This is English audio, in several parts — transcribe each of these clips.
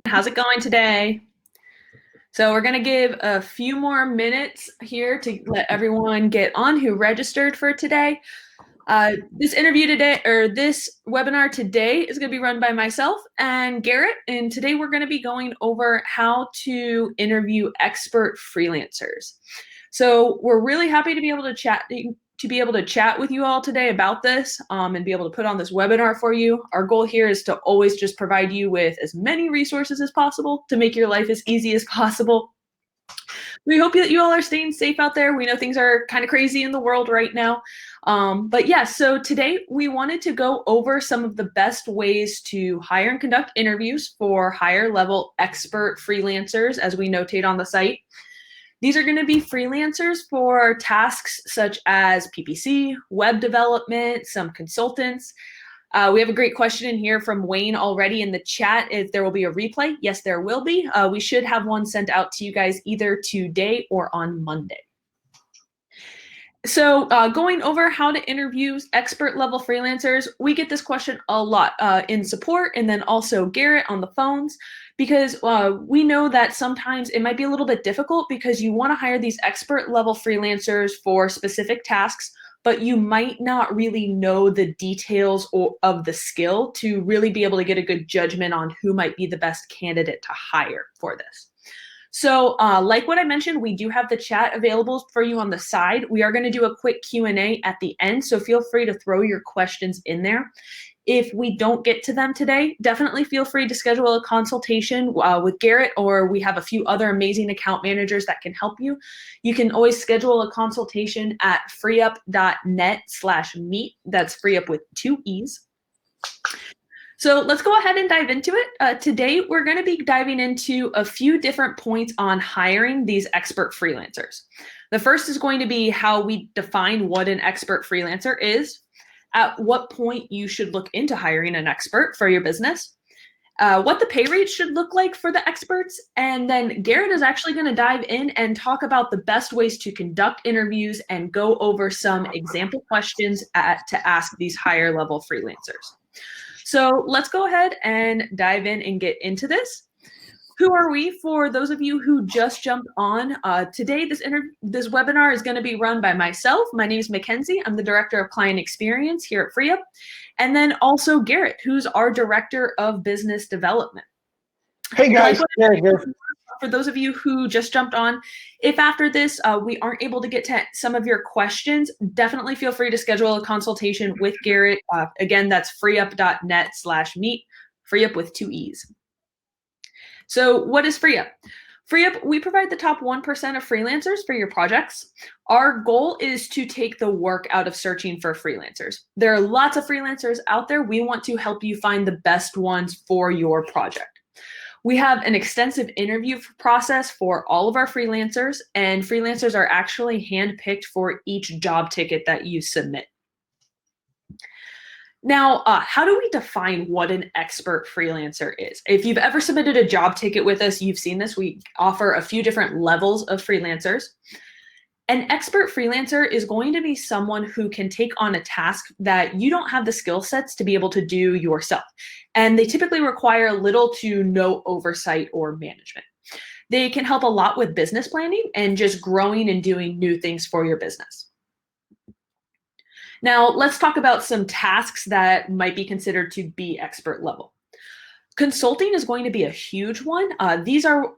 How's it going today? So we're going to give a few more minutes here to let everyone get on who registered for today. This interview today, or this webinar today, is going to be run by myself and Garrett. And today we're going to be going over how to interview expert freelancers. So we're really happy to be able to chat with you all today about this and be able to put on this webinar for you. Our goal here is to always just provide you with as many resources as possible to make your life as easy as possible. We hope that you all are staying safe out there. We know things are kind of crazy in the world right now. But yeah, so today we wanted to go over some of the best ways to hire and conduct interviews for higher level expert freelancers, as we notate on the site. These are going to be freelancers for tasks such as PPC, web development, some consultants. We have a great question in here from Wayne already in the chat. If there will be a replay? Yes, there will be. We should have one sent out to you guys either today or on Monday. So going over how to interview expert level freelancers, we get this question a lot in support, and then also Garrett on the phones, because we know that sometimes it might be a little bit difficult because you want to hire these expert level freelancers for specific tasks, but you might not really know the details of the skill to really be able to get a good judgment on who might be the best candidate to hire for this. So like what I mentioned, we do have the chat available for you on the side. We are going to do a quick Q&A at the end, so feel free to throw your questions in there. If we don't get to them today, definitely feel free to schedule a consultation with Garrett, or we have a few other amazing account managers that can help you. You can always schedule a consultation at freeup.net/meet. That's FreeUp with 2 E's. So let's go ahead and dive into it. Today, we're going to be diving into a few different points on hiring these expert freelancers. The first is going to be how we define what an expert freelancer is, at what point you should look into hiring an expert for your business, what the pay rate should look like for the experts, and then Garrett is actually going to dive in and talk about the best ways to conduct interviews and go over some example questions to ask these higher level freelancers. So let's go ahead and dive in and get into this. Who are we? For those of you who just jumped on, today this webinar is going to be run by myself. My name is Mackenzie. I'm the Director of Client Experience here at FreeUp. And then also Garrett, who's our Director of Business Development. Hey guys, for those of you who just jumped on, if after this we aren't able to get to some of your questions, definitely feel free to schedule a consultation with Garrett. Again, that's freeup.net/meet, FreeUp with 2 E's. So what is FreeUp? FreeUp, we provide the top 1% of freelancers for your projects. Our goal is to take the work out of searching for freelancers. There are lots of freelancers out there. We want to help you find the best ones for your project. We have an extensive interview process for all of our freelancers, and freelancers are actually handpicked for each job ticket that you submit. Now, how do we define what an expert freelancer is? If you've ever submitted a job ticket with us, you've seen this. We offer a few different levels of freelancers. An expert freelancer is going to be someone who can take on a task that you don't have the skill sets to be able to do yourself. And they typically require little to no oversight or management. They can help a lot with business planning and just growing and doing new things for your business. Now, let's talk about some tasks that might be considered to be expert level. Consulting is going to be a huge one. These are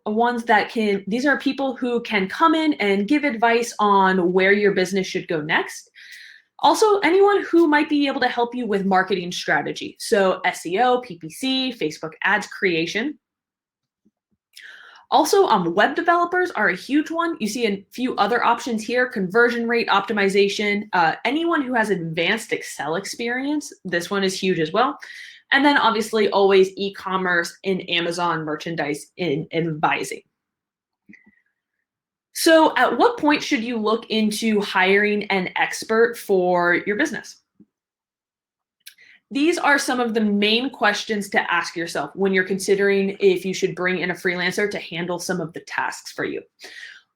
people who can come in and give advice on where your business should go next. Also, anyone who might be able to help you with marketing strategy. So SEO, PPC, Facebook ads creation. Also, web developers are a huge one. You see a few other options here: conversion rate optimization. Anyone who has advanced Excel experience, this one is huge as well. And then obviously always e-commerce and Amazon merchandise in advising. So at what point should you look into hiring an expert for your business? These are some of the main questions to ask yourself when you're considering if you should bring in a freelancer to handle some of the tasks for you.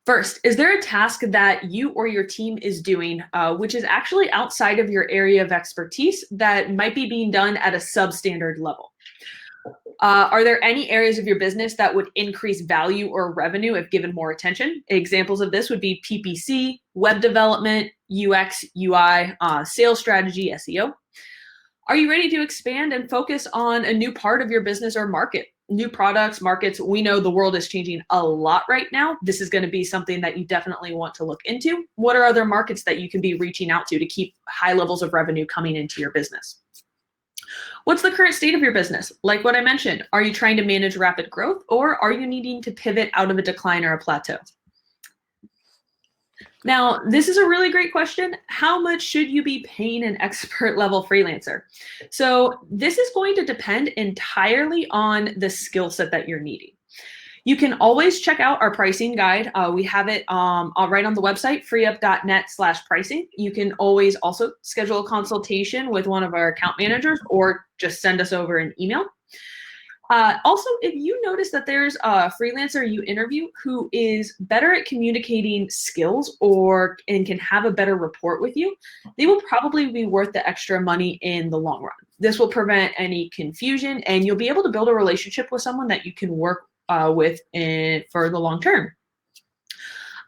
First, is there a task that you or your team is doing which is actually outside of your area of expertise that might be being done at a substandard level? Are there any areas of your business that would increase value or revenue if given more attention? Examples of this would be PPC, web development, UX, UI, sales strategy, SEO. Are you ready to expand and focus on a new part of your business or market? New products, markets, we know the world is changing a lot right now. This is going to be something that you definitely want to look into. What are other markets that you can be reaching out to keep high levels of revenue coming into your business? What's the current state of your business? Like what I mentioned, are you trying to manage rapid growth, or are you needing to pivot out of a decline or a plateau? Now, this is a really great question. How much should you be paying an expert level freelancer? So this is going to depend entirely on the skill set that you're needing. You can always check out our pricing guide. We have it right on the website, freeup.net/pricing. You can always also schedule a consultation with one of our account managers or just send us over an email. Also, if you notice that there's a freelancer you interview who is better at communicating skills and can have a better rapport with you, they will probably be worth the extra money in the long run. This will prevent any confusion, and you'll be able to build a relationship with someone that you can work with for the long term.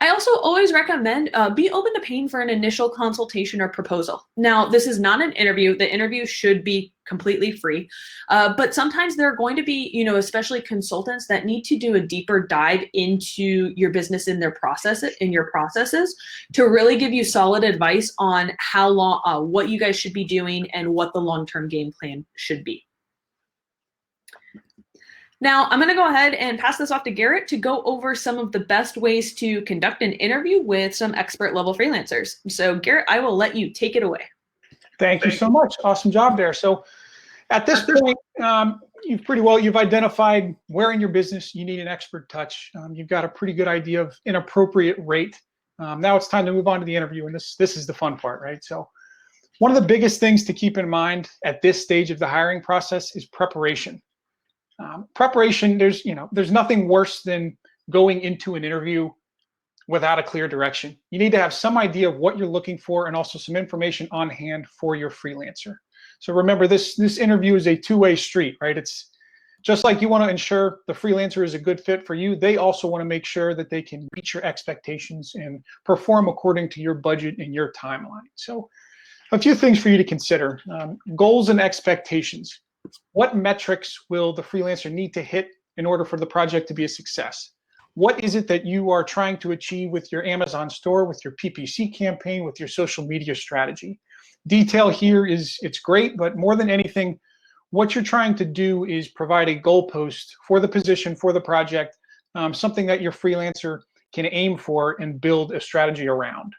I also always recommend be open to paying for an initial consultation or proposal. Now, this is not an interview. The interview should be completely free, but sometimes there are going to be, especially consultants that need to do a deeper dive into your business and your processes to really give you solid advice on how long, what you guys should be doing and what the long-term game plan should be. Now, I'm going to go ahead and pass this off to Garrett to go over some of the best ways to conduct an interview with some expert level freelancers. So Garrett, I will let you take it away. Thank you so much. Awesome job there. So at this point, you've identified where in your business you need an expert touch. You've got a pretty good idea of an appropriate rate. Now it's time to move on to the interview, and this is the fun part, right? So one of the biggest things to keep in mind at this stage of the hiring process is preparation. Preparation, there's nothing worse than going into an interview without a clear direction. You need to have some idea of what you're looking for and also some information on hand for your freelancer. So remember, this interview is a two-way street, right? It's just like you want to ensure the freelancer is a good fit for you. They also want to make sure that they can reach your expectations and perform according to your budget and your timeline. So a few things for you to consider. Goals and expectations. What metrics will the freelancer need to hit in order for the project to be a success? What is it that you are trying to achieve with your Amazon store, with your PPC campaign, with your social media strategy? Detail here it's great, but more than anything, what you're trying to do is provide a goalpost for the position, for the project, something that your freelancer can aim for and build a strategy around.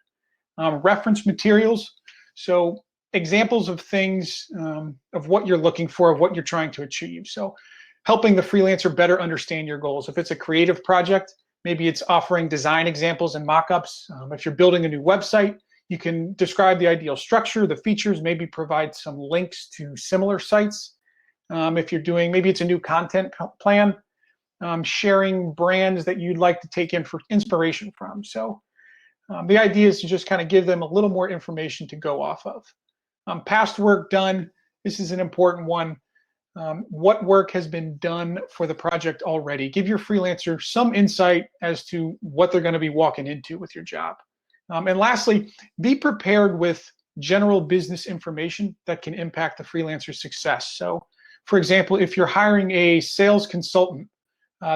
Reference materials. So examples of things of what you're looking for, of what you're trying to achieve. So helping the freelancer better understand your goals. If it's a creative project, maybe it's offering design examples and mock-ups. If you're building a new website, you can describe the ideal structure, the features, maybe provide some links to similar sites. If you're doing, maybe it's a new content plan, sharing brands that you'd like to take in for inspiration from. So the idea is to just kind of give them a little more information to go off of. Past work done, this is an important one. What work has been done for the project already? Give your freelancer some insight as to what they're going to be walking into with your job. And lastly, be prepared with general business information that can impact the freelancer's success. So, for example, if you're hiring a sales consultant,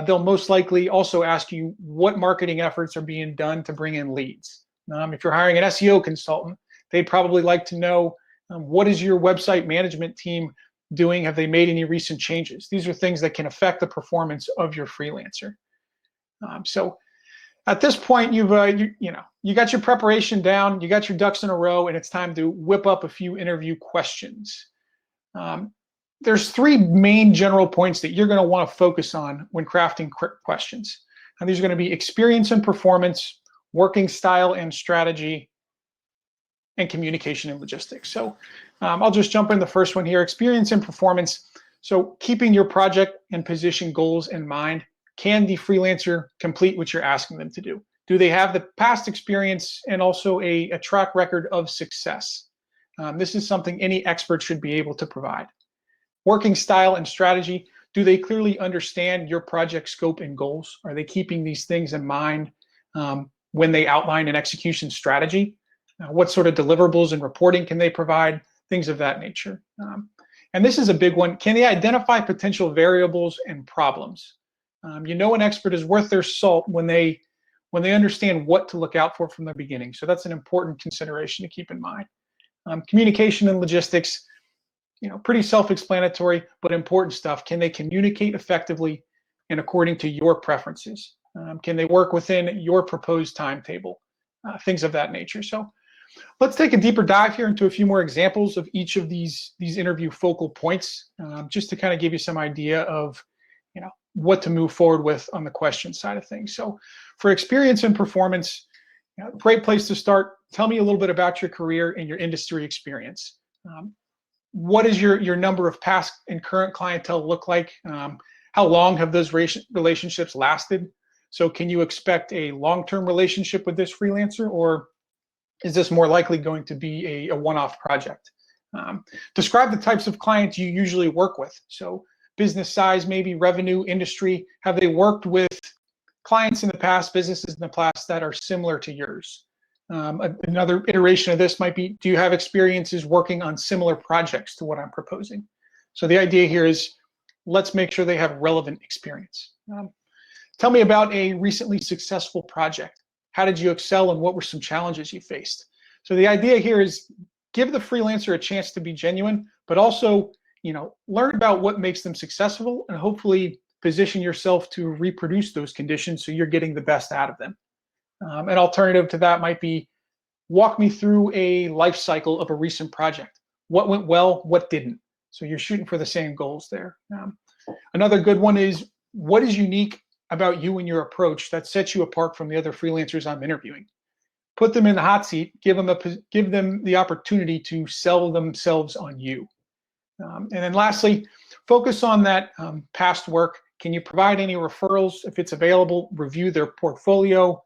they'll most likely also ask you what marketing efforts are being done to bring in leads. If you're hiring an SEO consultant, they'd probably like to know what is your website management team doing? Have they made any recent changes? These are things that can affect the performance of your freelancer. So at this point, you got your preparation down, you got your ducks in a row, and it's time to whip up a few interview questions. There's three main general points that you're going to want to focus on when crafting questions. And these are going to be experience and performance, working style and strategy, and communication and logistics. So I'll just jump in the first one here, experience and performance. So keeping your project and position goals in mind, can the freelancer complete what you're asking them to do? Do they have the past experience and also a track record of success? This is something any expert should be able to provide. Working style and strategy. Do they clearly understand your project scope and goals? Are they keeping these things in mind when they outline an execution strategy? What sort of deliverables and reporting can they provide? Things of that nature. And this is a big one. Can they identify potential variables and problems? You know an expert is worth their salt when they understand what to look out for from the beginning. So that's an important consideration to keep in mind. Communication and logistics, pretty self-explanatory, but important stuff. Can they communicate effectively and according to your preferences? Can they work within your proposed timetable? Things of that nature. So let's take a deeper dive here into a few more examples of each of these interview focal points, just to kind of give you some idea of, what to move forward with on the question side of things. So for experience and performance, great place to start. Tell me a little bit about your career and your industry experience. What is your number of past and current clientele look like? How long have those relationships lasted? So can you expect a long-term relationship with this freelancer, or is this more likely going to be a one-off project? Describe the types of clients you usually work with. So business size, maybe revenue, industry. Have they worked with clients in the past, businesses in the past that are similar to yours? Another iteration of this might be, do you have experiences working on similar projects to what I'm proposing? So the idea here is, let's make sure they have relevant experience. Tell me about a recently successful project. How did you excel and what were some challenges you faced? So the idea here is give the freelancer a chance to be genuine, but also, learn about what makes them successful and hopefully position yourself to reproduce those conditions so you're getting the best out of them. An alternative to that might be, walk me through a life cycle of a recent project. What went well, what didn't? So you're shooting for the same goals there. Another good one is, what is unique about you and your approach that sets you apart from the other freelancers I'm interviewing? Put them in the hot seat, give them the opportunity to sell themselves on you. And then lastly, focus on that past work. Can you provide any referrals if it's available? Review their portfolio,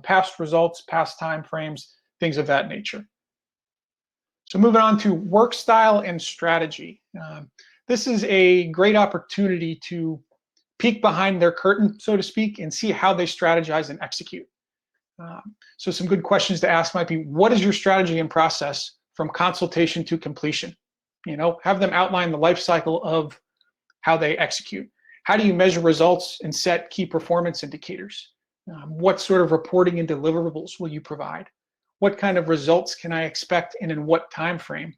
past results, past time frames, things of that nature. So moving on to work style and strategy. This is a great opportunity to peek behind their curtain, so to speak, and see how they strategize and execute. So some good questions to ask might be, what is your strategy and process from consultation to completion? Have them outline the life cycle of how they execute. How do you measure results and set key performance indicators? What sort of reporting and deliverables will you provide? What kind of results can I expect and in what time frame?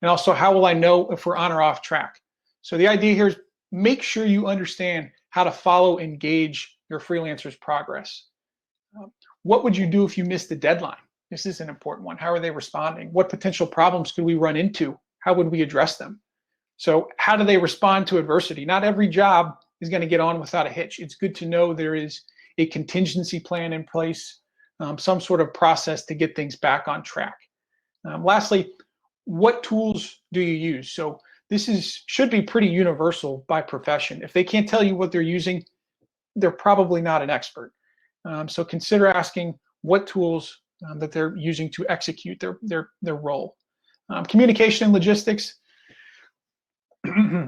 And also, how will I know if we're on or off track? So the idea here is, make sure you understand how to follow and gauge your freelancer's progress. What would you do if you missed the deadline? This is an important one. How are they responding? What potential problems could we run into? How would we address them? So how do they respond to adversity? Not every job is going to get on without a hitch. It's good to know there is a contingency plan in place, some sort of process to get things back on track. Lastly, what tools do you use? So this should be pretty universal by profession. If they can't tell you what they're using, they're probably not an expert. So consider asking what tools that they're using to execute their role. Communication and logistics.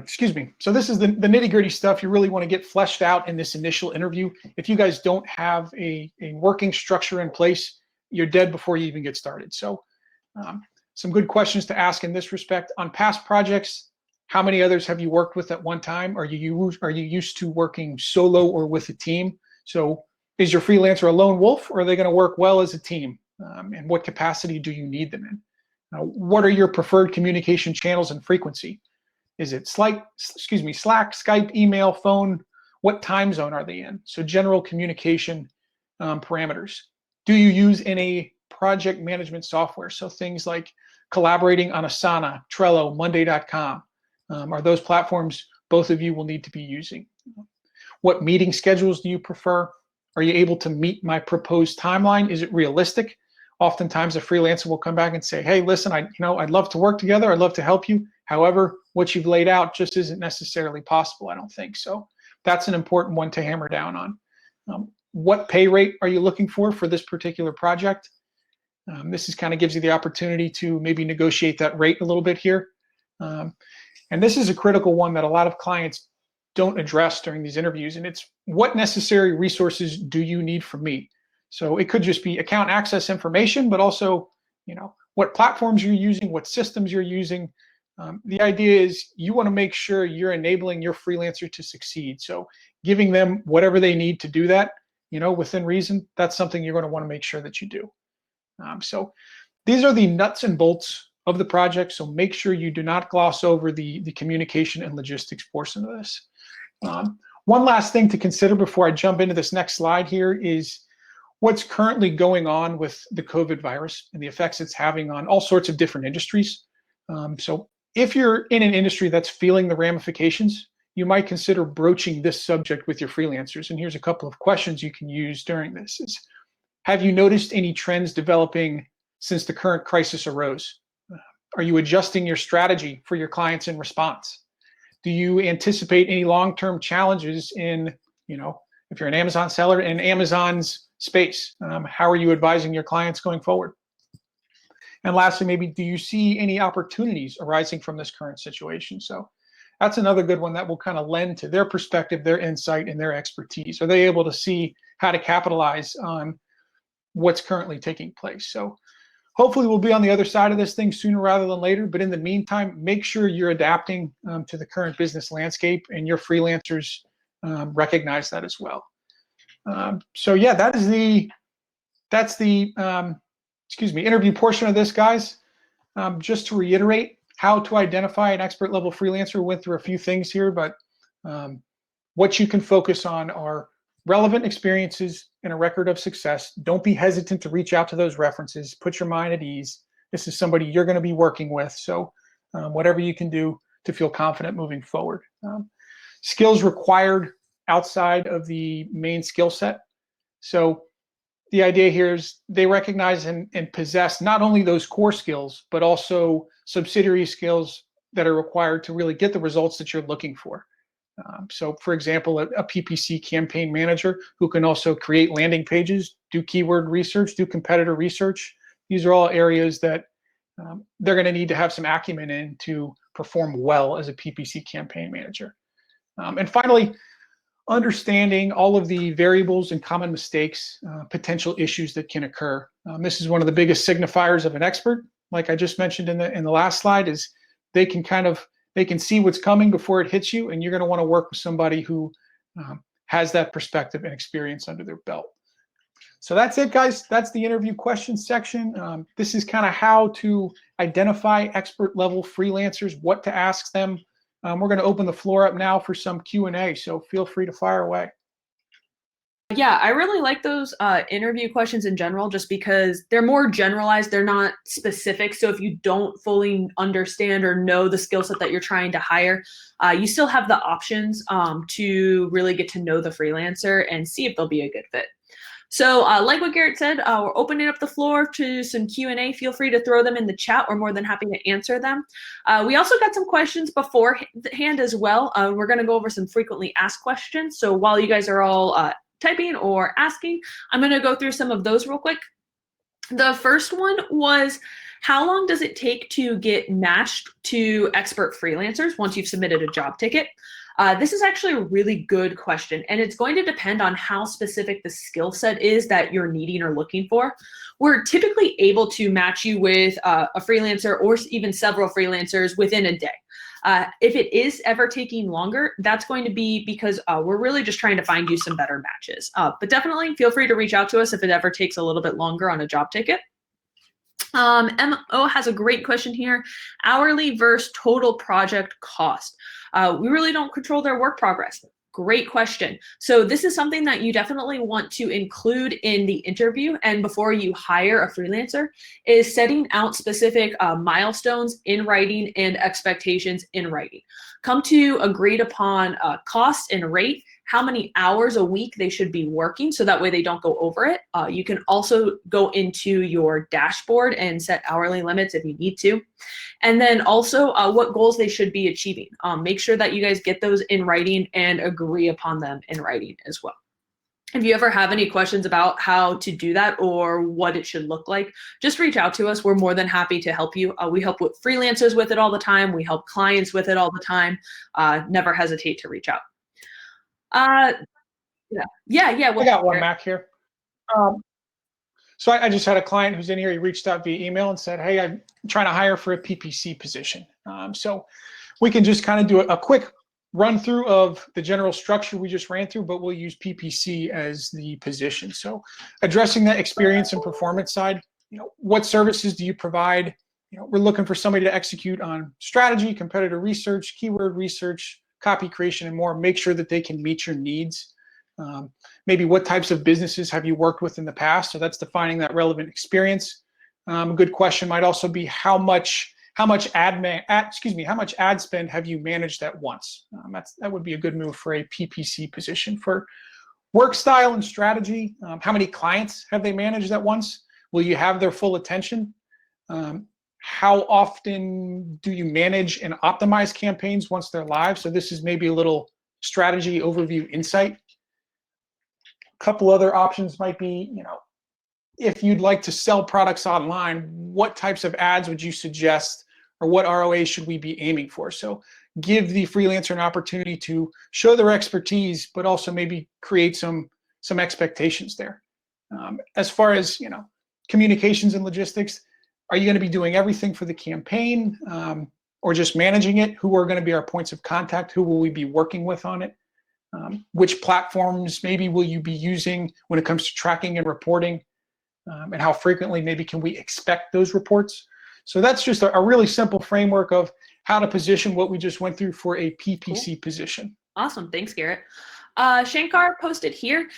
Excuse me. So this is the nitty-gritty stuff you really want to get fleshed out in this initial interview. If you guys don't have a working structure in place, you're dead before you even get started. So some good questions to ask in this respect. On past projects, how many others have you worked with at one time? Are you used to working solo or with a team? So is your freelancer a lone wolf, or are they going to work well as a team? And what capacity do you need them in? What are your preferred communication channels and frequency? Is it Slack, Skype, email, phone? What time zone are they in? So general communication parameters. Do you use any project management software? So things like collaborating on Asana, Trello, Monday.com. Are those platforms both of you will need to be using? What meeting schedules do you prefer? Are you able to meet my proposed timeline? Is it realistic? Oftentimes a freelancer will come back and say, hey, listen, I'd love to work together. I'd love to help you. However, what you've laid out just isn't necessarily possible, I don't think. So that's an important one to hammer down on. What pay rate are you looking for this particular project? This kind of gives you the opportunity to maybe negotiate that rate a little bit here. And this is a critical one that a lot of clients don't address during these interviews, and it's what necessary resources do you need from me? So it could just be account access information, but also, what platforms you're using, what systems you're using. The idea is you want to make sure you're enabling your freelancer to succeed. So giving them whatever they need to do that, within reason, that's something you're going to want to make sure that you do. So these are the nuts and bolts of the project. So make sure you do not gloss over the communication and logistics portion of this. One last thing to consider before I jump into this next slide here is what's currently going on with the COVID virus and the effects it's having on all sorts of different industries. So if you're in an industry that's feeling the ramifications, you might consider broaching this subject with your freelancers. And here's a couple of questions you can use during this. Have you noticed any trends developing since the current crisis arose? Are you adjusting your strategy for your clients in response? Do you anticipate any long-term challenges in, if you're an Amazon seller, in Amazon's space? How are you advising your clients going forward? And lastly, maybe do you see any opportunities arising from this current situation? So that's another good one that will kind of lend to their perspective, their insight, and their expertise. Are they able to see how to capitalize on what's currently taking place? So hopefully we'll be on the other side of this thing sooner rather than later. But in the meantime, make sure you're adapting to the current business landscape, and your freelancers recognize that as well. So yeah, that's the interview portion of this, guys. Just to reiterate, how to identify an expert level freelancer. Went through a few things here, but what you can focus on are relevant experiences and a record of success. Don't be hesitant to reach out to those references. Put your mind at ease. This is somebody you're going to be working with. So whatever you can do to feel confident moving forward. Skills required outside of the main skill set. So the idea here is they recognize and possess not only those core skills, but also subsidiary skills that are required to really get the results that you're looking for. So for example, a PPC campaign manager who can also create landing pages, do keyword research, do competitor research. These are all areas that they're going to need to have some acumen in to perform well as a PPC campaign manager. And finally, understanding all of the variables and common mistakes, potential issues that can occur. This is one of the biggest signifiers of an expert. Like I just mentioned in the last slide, is they can see what's coming before it hits you, and you're going to want to work with somebody who has that perspective and experience under their belt. So that's it, guys. That's the interview questions section. This is kind of how to identify expert level freelancers, what to ask them. We're going to open the floor up now for some Q&A, so feel free to fire away. Yeah, I really like those interview questions in general, just because they're more generalized. They're not specific. So if you don't fully understand or know the skill set that you're trying to hire, you still have the options to really get to know the freelancer and see if they'll be a good fit. So like what Garrett said, we're opening up the floor to some Q&A. Feel free to throw them in the chat. We're more than happy to answer them. We also got some questions beforehand as well. We're going to go over some frequently asked questions. So while you guys are all typing or asking, I'm going to go through some of those real quick. The first one was, how long does it take to get matched to expert freelancers once you've submitted a job ticket? This is actually a really good question, and it's going to depend on how specific the skill set is that you're needing or looking for. We're typically able to match you with a freelancer or even several freelancers within a day. If it is ever taking longer, that's going to be because we're really just trying to find you some better matches. But definitely feel free to reach out to us if it ever takes a little bit longer on a job ticket. MO has a great question here. Hourly versus total project cost. We really don't control their work progress. Great question. So this is something that you definitely want to include in the interview, and before you hire a freelancer, is setting out specific milestones in writing and expectations in writing. Come to agreed upon cost and rate, how many hours a week they should be working, so that way they don't go over it. You can also go into your dashboard and set hourly limits if you need to. And then also what goals they should be achieving. Make sure that you guys get those in writing and agree upon them in writing as well. If you ever have any questions about how to do that or what it should look like, just reach out to us. We're more than happy to help you. We help with freelancers with it all the time. We help clients with it all the time. Never hesitate to reach out. Uh, yeah. I got one, Mac, here. Um, so I just had a client who's in here. He reached out via email and said, hey, I'm trying to hire for a PPC position. So we can just kind of do a quick run through of the general structure we just ran through, but we'll use PPC as the position. So addressing that experience and performance side, what services do you provide? We're looking for somebody to execute on strategy, competitor research, keyword research, copy creation, and more. Make sure that they can meet your needs. Maybe what types of businesses have you worked with in the past? So that's defining that relevant experience. A good question might also be how much ad spend have you managed at once? That would be a good move for a PPC position. For work style and strategy, how many clients have they managed at once? Will you have their full attention? How often do you manage and optimize campaigns once they're live? So this is maybe a little strategy overview insight. A couple other options might be, if you'd like to sell products online, what types of ads would you suggest, or what ROA should we be aiming for? So give the freelancer an opportunity to show their expertise, but also maybe create some expectations there. As far as communications and logistics, are you going to be doing everything for the campaign, or just managing it? Who are going to be our points of contact? Who will we be working with on it? Which platforms maybe will you be using when it comes to tracking and reporting? And how frequently maybe can we expect those reports? So that's just a really simple framework of how to position what we just went through for a PPC position. Awesome. Thanks, Garrett. Shankar posted here,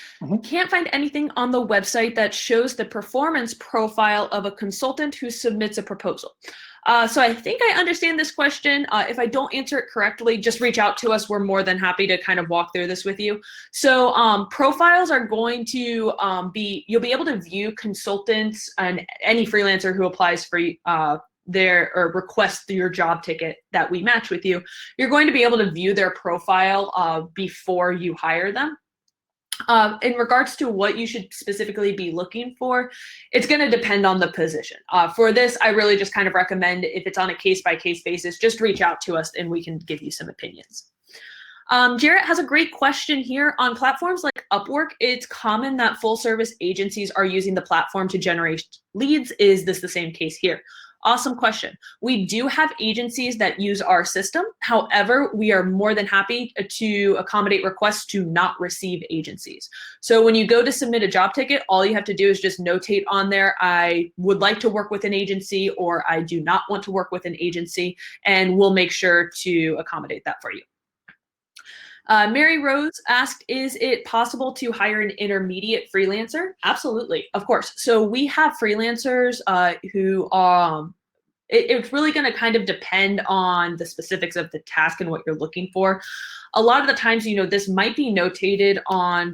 can't find anything on the website that shows the performance profile of a consultant who submits a proposal. So I think I understand this question. If I don't answer it correctly, just reach out to us. We're more than happy to kind of walk through this with you. So profiles are going to you'll be able to view consultants and any freelancer who applies for or request your job ticket that we match with you. You're going to be able to view their profile before you hire them. In regards to what you should specifically be looking for, it's going to depend on the position. For this, I really just kind of recommend, if it's on a case-by-case basis, just reach out to us and we can give you some opinions. Jarrett has a great question here. On platforms like Upwork, it's common that full-service agencies are using the platform to generate leads. Is this the same case here? Awesome question. We do have agencies that use our system. However, we are more than happy to accommodate requests to not receive agencies. So when you go to submit a job ticket, all you have to do is just notate on there, I would like to work with an agency, or I do not want to work with an agency, and we'll make sure to accommodate that for you. Mary Rose asked, is it possible to hire an intermediate freelancer? Absolutely, of course. So we have freelancers who it's really going to kind of depend on the specifics of the task and what you're looking for. A lot of the times, this might be notated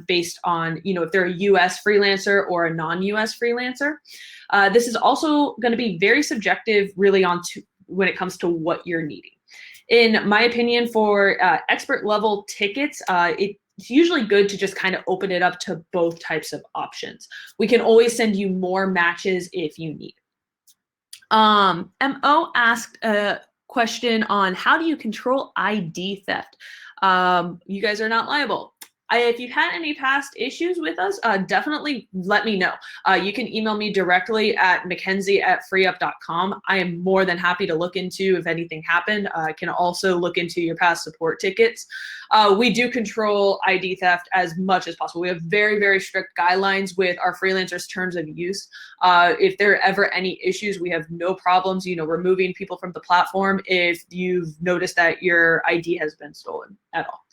based on, if they're a US freelancer or a non-US freelancer. This is also going to be very subjective really when it comes to what you're needing. In my opinion, for expert level tickets, it's usually good to just kind of open it up to both types of options. We can always send you more matches if you need. MO asked a question on how do you control ID theft? You guys are not liable. If you've had any past issues with us, definitely let me know. You can email me directly at mackenzie@freeup.com. I am more than happy to look into if anything happened. I can also look into your past support tickets. We do control ID theft as much as possible. We have very, very strict guidelines with our freelancers' terms of use. If there are ever any issues, we have no problems, removing people from the platform if you've noticed that your ID has been stolen at all.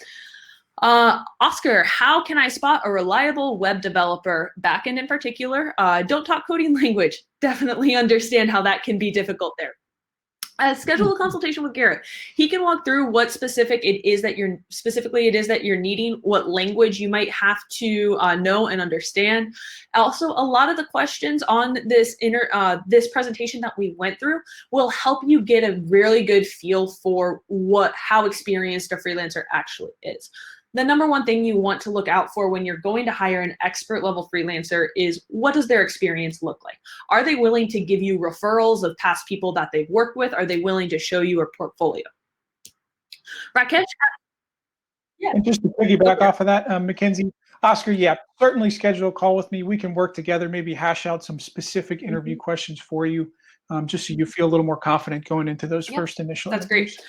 Oscar, how can I spot a reliable web developer, backend in particular? Don't talk coding language. Definitely understand how that can be difficult there. Schedule a consultation with Garrett. He can walk through what specifically it is that you're needing, what language you might have to know and understand. Also, a lot of the questions on this presentation that we went through will help you get a really good feel for how experienced a freelancer actually is. The number one thing you want to look out for when you're going to hire an expert level freelancer is, what does their experience look like? Are they willing to give you referrals of past people that they've worked with? Are they willing to show you a portfolio? Rakesh Yeah. And just to piggyback off of that, Mackenzie, Oscar, yeah, certainly schedule a call with me. We can work together, maybe hash out some specific interview questions for you, just so you feel a little more confident going into those first initial That's interviews. great.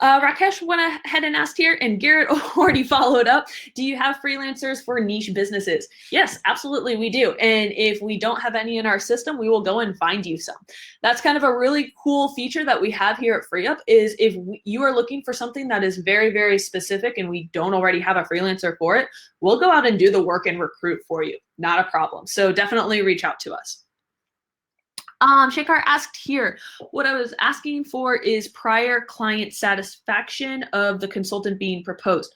Rakesh went ahead and asked here, and Garrett already followed up. Do you have freelancers for niche businesses? Yes, absolutely, we do. And if we don't have any in our system, we will go and find you some. That's kind of a really cool feature that we have here at FreeUp is if you are looking for something that is very, very specific and we don't already have a freelancer for it, we'll go out and do the work and recruit for you. Not a problem. So definitely reach out to us. Shekar asked here, what I was asking for is prior client satisfaction of the consultant being proposed.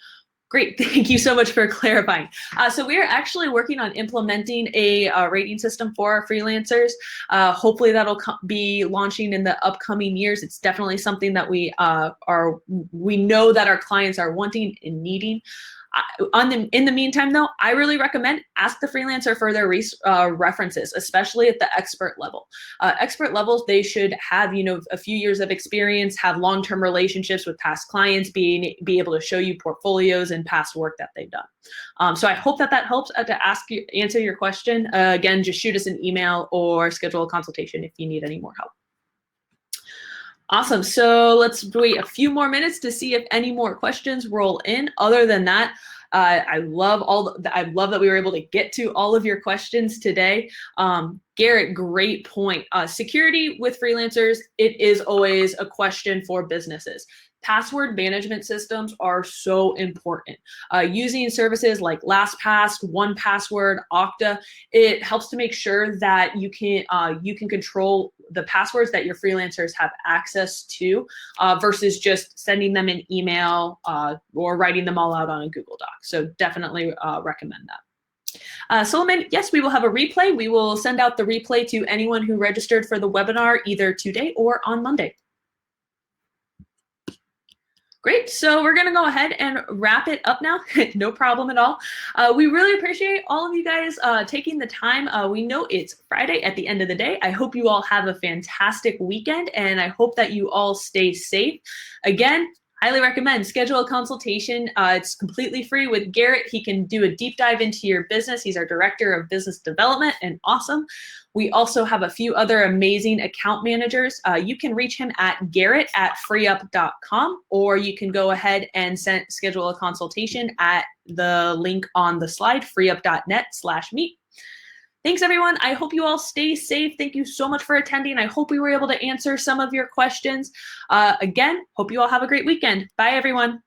Great, thank you so much for clarifying. So we are actually working on implementing a rating system for our freelancers. Hopefully that'll be launching in the upcoming years. It's definitely something that we know that our clients are wanting and needing. In the meantime, though, I really recommend ask the freelancer for their references, especially at the expert level. Expert levels, they should have a few years of experience, have long-term relationships with past clients, be able to show you portfolios and past work that they've done. So I hope that helps to answer your question. Again, just shoot us an email or schedule a consultation if you need any more help. Awesome. So let's wait a few more minutes to see if any more questions roll in. Other than that, I love that we were able to get to all of your questions today. Garrett, great point. Security with freelancers, it is always a question for businesses. Password management systems are so important. Using services like LastPass, 1Password, Okta, it helps to make sure that you can control the passwords that your freelancers have access to versus just sending them an email or writing them all out on a Google Doc. So definitely recommend that. Solomon, yes, we will have a replay. We will send out the replay to anyone who registered for the webinar either today or on Monday. Great, so we're gonna go ahead and wrap it up now. No problem at all. We really appreciate all of you guys taking the time. We know it's Friday at the end of the day. I hope you all have a fantastic weekend and I hope that you all stay safe. Again, highly recommend schedule a consultation. It's completely free with Garrett. He can do a deep dive into your business. He's our director of business development and awesome. We also have a few other amazing account managers. You can reach him at garrett@freeup.com, or you can go ahead and schedule a consultation at the link on the slide, freeup.net/meet. Thanks, everyone. I hope you all stay safe. Thank you so much for attending. I hope we were able to answer some of your questions. Again, hope you all have a great weekend. Bye, everyone.